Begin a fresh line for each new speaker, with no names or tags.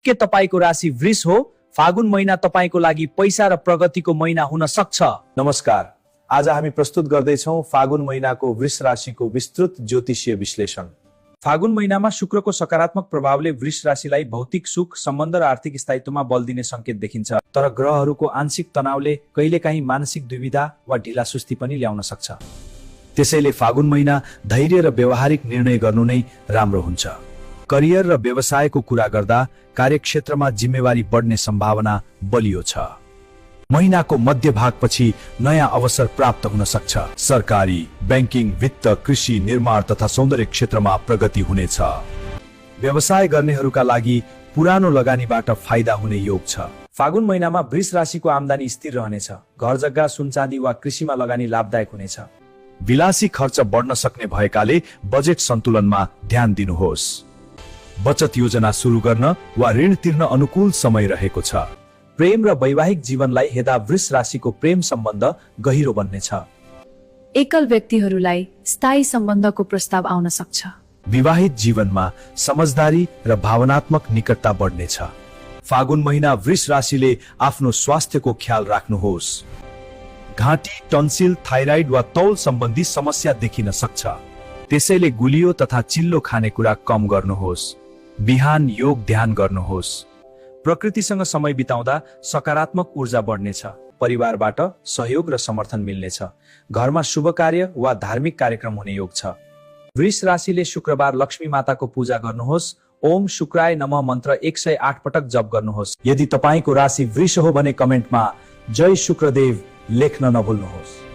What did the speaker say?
के तपाईको राशि वृष हो? फागुन महिना तपाईको लागि पैसा र प्रगतिको महिना हुन सक्छ।
नमस्कार, आज हामी प्रस्तुत गर्दैछौँ फागुन महिनाको वृष राशिको विस्तृत ज्योतिषीय विश्लेषण।
फागुन महिनामा शुक्रको सकारात्मक प्रभावले वृष राशिलाई भौतिक सुख, सम्बन्ध र आर्थिक स्थायित्वमा बल दिने संकेत देखिन्छ। तर ग्रहहरूको आंशिक तनावले कहिलेकाहीँ मानसिक दुविधा वा ढिला सुस्ती पनि ल्याउन सक्छ। त्यसैले फागुन महिना धैर्य र व्यावहारिक निर्णय गर्नु नै राम्रो हुन्छ। करियर र व्यवसायको कुरा गर्दा कार्यक्षेत्रमा जिम्मेवारी बढ्ने सम्भावना बलियो छ। महिनाको मध्य भागपछि नयाँ अवसर प्राप्त हुन सक्छ। सरकारी, बैंकिङ, वित्त, कृषि, निर्माण तथा सौन्दर्य क्षेत्रमा प्रगति हुनेछ। व्यवसाय गर्नेहरूका लागि पुरानो लगानीबाट फाइदा हुने योग छ। फागुन महिनामा वृष राशिको आम्दानी स्थिर रहनेछ। घर जग्गा, सुनचाँदी वा कृषिमा लगानी लाभदायक हुनेछ।
विलासी खर्च बढ्न सक्ने भएकाले बजेट सन्तुलनमा ध्यान दिनुहोस्। बचत योजना सुरु गर्न वा ऋण तिर्न अनुकूल समय रहेको छ।
प्रेम र वैवाहिक जीवनलाई हेर्दा वृष राशिको प्रेम सम्बन्ध गहिरो बन्नेछ।
एकल व्यक्तिहरूलाई स्थायी सम्बन्धको प्रस्ताव आउन सक्छ।
विवाहित जीवनमा समझदारी र भावनात्मक निकटता बढ्नेछ।
फागुन महिना वृष राशिले आफ्नो स्वास्थ्यको ख्याल राख्नुहोस्।
घाँटी, टन्सिल, थाइराइड वा तौल सम्बन्धी समस्या देखिन सक्छ।
त्यसैले गुलियो तथा चिल्लो खानेकुरा कम गर्नुहोस्।
बिहान योग ध्यान गर्नुहोस्।
प्रकृतिसँग समय बिताउँदा सकारात्मक ऊर्जा बढ्नेछ। परिवारबाट सहयोग र समर्थन मिल्नेछ। घरमा शुभ कार्य वा धार्मिक कार्यक्रम हुने योग छ। वृष राशिले शुक्रबार लक्ष्मी माताको पूजा गर्नुहोस्। ओम शुक्राय नमः मन्त्र 108 पटक जप गर्नुहोस्।
यदि तपाईको राशि वृष हो भने कमेन्टमा जय शुक्रदेव लेख्न नभुल्नुहोस्।